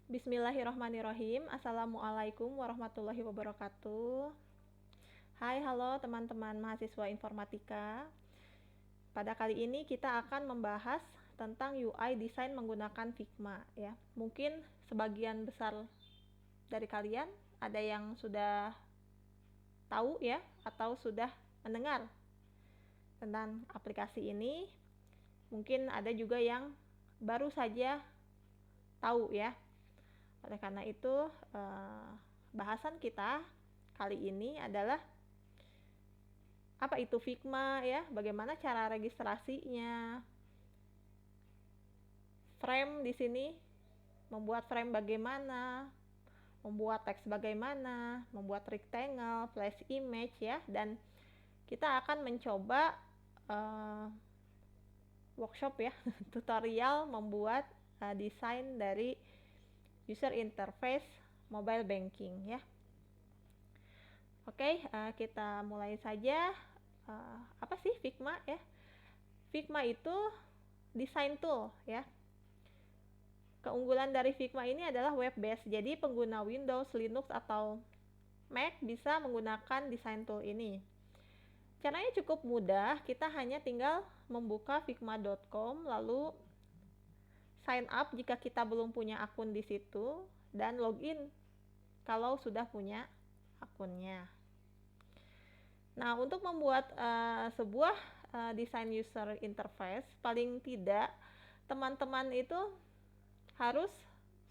Bismillahirrahmanirrahim. Assalamualaikum warahmatullahi wabarakatuh. Hai, halo teman-teman mahasiswa informatika. Pada kali ini kita akan membahas tentang UI desain menggunakan Figma ya. Mungkin sebagian besar dari kalian ada yang sudah tahu ya atau sudah mendengar tentang aplikasi ini. Mungkin ada juga yang baru saja tahu ya. Oleh karena itu, bahasan kita kali ini adalah apa itu Figma ya, bagaimana cara registrasinya, frame di sini, membuat frame bagaimana, membuat teks bagaimana, membuat rectangle, flash image ya, dan kita akan mencoba workshop ya, tutorial membuat desain dari user interface mobile banking ya. Oke, kita mulai saja. Apa sih Figma ya? Figma itu design tool ya. Keunggulan dari Figma ini adalah web based. Jadi pengguna Windows, Linux atau Mac bisa menggunakan design tool ini. Caranya cukup mudah. Kita hanya tinggal membuka figma.com lalu sign up jika kita belum punya akun di situ dan login kalau sudah punya akunnya. Nah, untuk membuat sebuah desain user interface, paling tidak teman-teman itu harus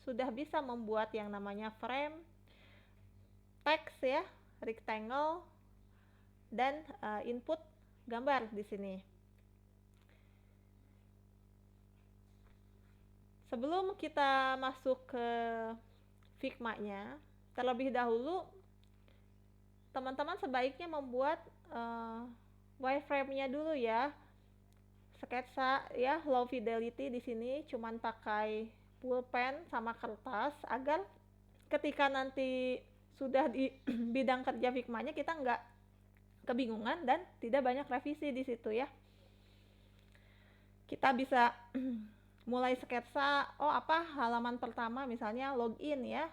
sudah bisa membuat yang namanya frame, teks ya, rectangle, dan input gambar di sini. Sebelum kita masuk ke Figma-nya, terlebih dahulu teman-teman sebaiknya membuat wireframe-nya dulu ya. Sketsa ya, low fidelity di sini cuman pakai pulpen sama kertas agar ketika nanti sudah di bidang kerja Figma-nya kita nggak kebingungan dan tidak banyak revisi di situ ya. Kita bisa mulai sketsa, apa halaman pertama misalnya login ya.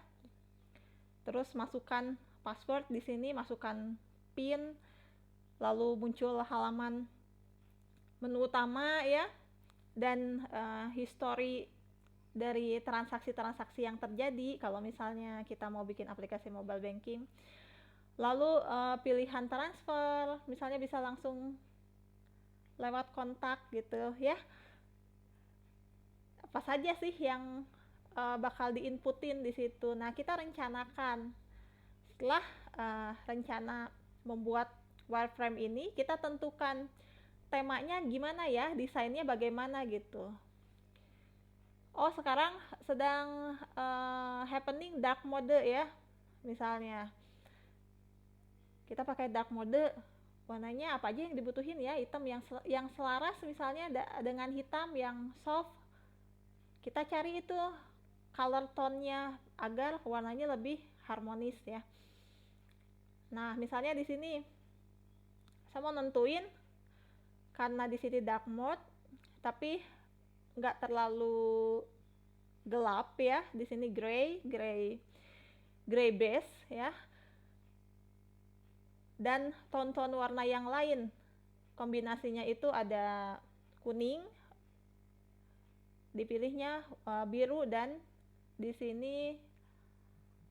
Terus masukkan password di sini, masukkan PIN, lalu muncul halaman menu utama ya, dan history dari transaksi-transaksi yang terjadi kalau misalnya kita mau bikin aplikasi mobile banking. Lalu pilihan transfer, misalnya bisa langsung lewat kontak gitu ya. Apa saja sih yang bakal diinputin di situ. Nah, kita rencanakan. Setelah rencana membuat wireframe ini, kita tentukan temanya gimana ya, desainnya bagaimana gitu. Oh, sekarang sedang happening dark mode ya, misalnya. Kita pakai dark mode, warnanya apa aja yang dibutuhin ya, hitam yang selaras misalnya dengan hitam yang soft. Kita cari itu color tone-nya agar warnanya lebih harmonis ya. Nah, misalnya di sini saya mau nentuin karena di sini dark mode tapi nggak terlalu gelap ya. Di sini gray base ya. Dan tone-tone warna yang lain kombinasinya itu ada kuning, dipilihnya biru, dan di sini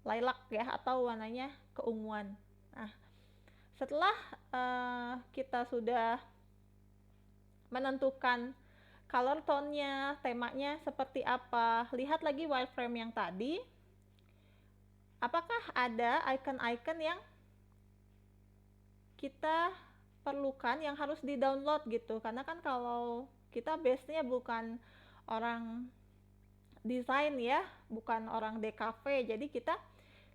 lilac ya atau warnanya keunguan. Nah, setelah kita sudah menentukan color tone-nya, temanya seperti apa, lihat lagi wireframe yang tadi. Apakah ada icon-icon yang kita perlukan yang harus di-download gitu? Karena kan kalau kita base-nya bukan orang desain ya, bukan orang DKV, jadi kita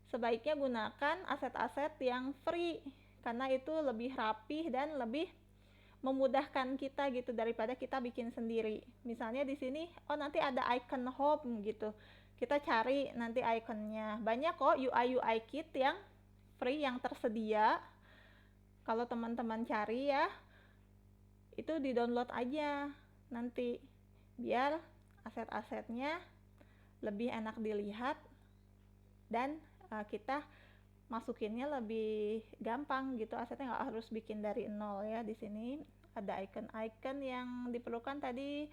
sebaiknya gunakan aset-aset yang free karena itu lebih rapih dan lebih memudahkan kita gitu daripada kita bikin sendiri. Misalnya di sini, oh nanti ada icon home gitu. Kita cari nanti iconnya. Banyak kok UI kit yang free yang tersedia. Kalau teman-teman cari ya, itu di-download aja nanti biar aset-asetnya lebih enak dilihat, dan kita masukinnya lebih gampang gitu, asetnya nggak harus bikin dari nol ya. Di sini ada icon-icon yang diperlukan tadi,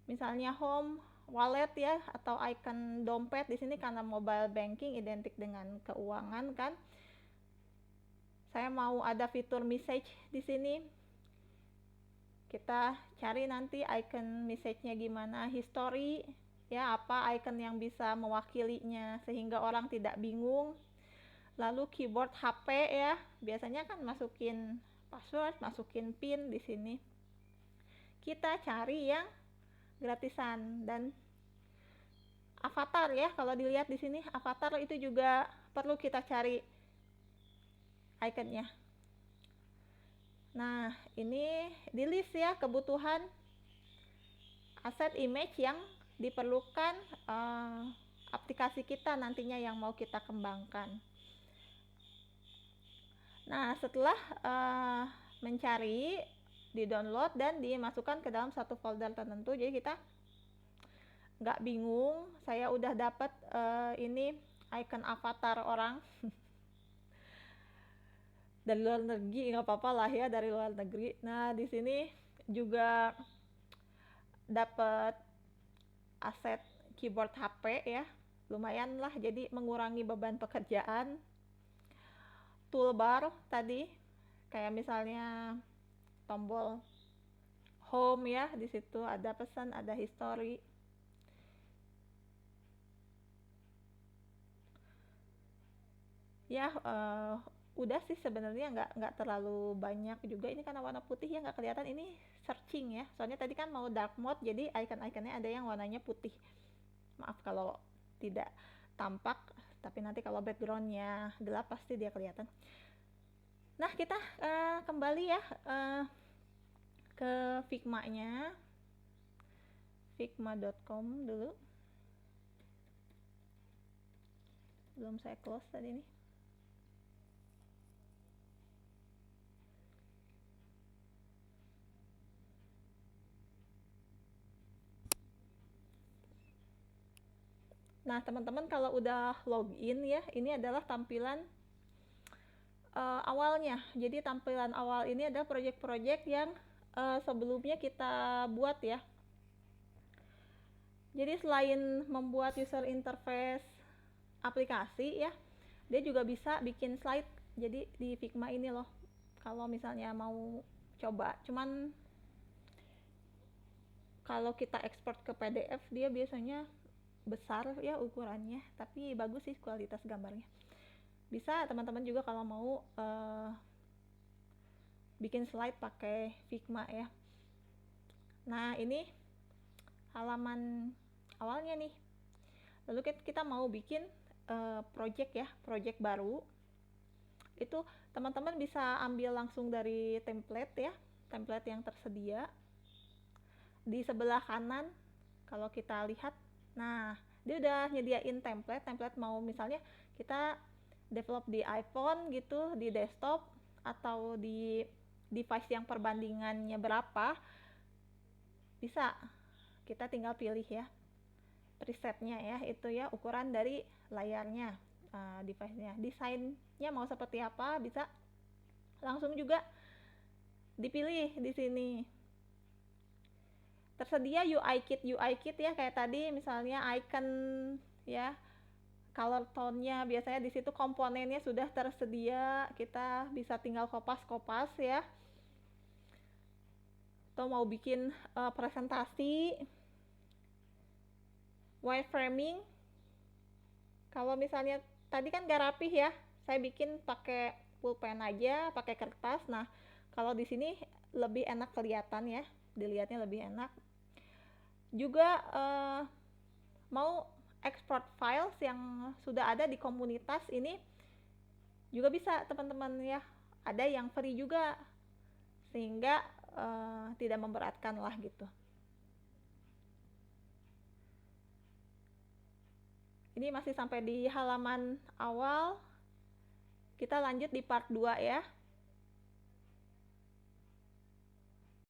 misalnya home, wallet ya, atau icon dompet. Di sini karena mobile banking identik dengan keuangan kan, saya mau ada fitur message di sini. Kita cari nanti icon message-nya gimana, history ya, apa icon yang bisa mewakilinya sehingga orang tidak bingung. Lalu keyboard HP ya, biasanya kan masukin password, masukin pin di sini. Kita cari yang gratisan. Dan avatar ya, kalau dilihat di sini avatar itu juga perlu kita cari iconnya. Nah, ini di list ya kebutuhan aset image yang diperlukan aplikasi kita nantinya yang mau kita kembangkan. Nah, setelah mencari, di-download dan dimasukkan ke dalam satu folder tertentu, jadi kita nggak bingung. Saya udah dapat ini icon avatar orang dari luar negeri, nggak apa-apa lah ya, dari luar negeri. Nah, di sini juga dapat aset keyboard HP ya, lumayan lah, jadi mengurangi beban pekerjaan. Toolbar tadi, kayak misalnya tombol home ya, di situ ada pesan, ada history. Ya, udah sih sebenarnya, nggak terlalu banyak juga. Ini karena warna putih ya, nggak kelihatan. Ini searching ya, soalnya tadi kan mau dark mode, jadi icon-iconnya ada yang warnanya putih. Maaf kalau tidak tampak, tapi nanti kalau backgroundnya gelap pasti dia kelihatan. Nah, kita kembali ya ke Figma-nya, figma.com dulu. Belum saya close tadi nih. Nah, teman-teman kalau udah login ya, ini adalah tampilan awalnya. Jadi tampilan awal ini adalah project-project yang sebelumnya kita buat ya. Jadi selain membuat user interface aplikasi ya, dia juga bisa bikin slide. Jadi di Figma ini loh, kalau misalnya mau coba, cuman kalau kita ekspor ke PDF dia biasanya besar ya ukurannya, tapi bagus sih kualitas gambarnya. Bisa teman-teman juga kalau mau bikin slide pakai Figma ya. Nah, ini halaman awalnya nih. Lalu kita mau bikin project ya, project baru. Itu teman-teman bisa ambil langsung dari template ya, template yang tersedia. Di sebelah kanan kalau kita lihat, nah dia udah nyediain template mau misalnya kita develop di iPhone gitu, di desktop, atau di device yang perbandingannya berapa, bisa kita tinggal pilih ya presetnya ya, itu ya ukuran dari layarnya, device-nya, desainnya mau seperti apa, bisa langsung juga dipilih di sini. Tersedia UI kit ya, kayak tadi misalnya icon ya, color tone-nya biasanya di situ, komponennya sudah tersedia, kita bisa tinggal kopas ya. Atau mau bikin presentasi, wireframing. Kalau misalnya tadi kan gak rapih ya, saya bikin pakai pulpen aja, pakai kertas. Nah, kalau di sini lebih enak kelihatan ya, dilihatnya lebih enak. Juga mau export files yang sudah ada di komunitas ini juga bisa teman-teman ya, ada yang free juga, sehingga tidak memberatkan lah gitu. Ini masih sampai di halaman awal, kita lanjut di part 2 ya.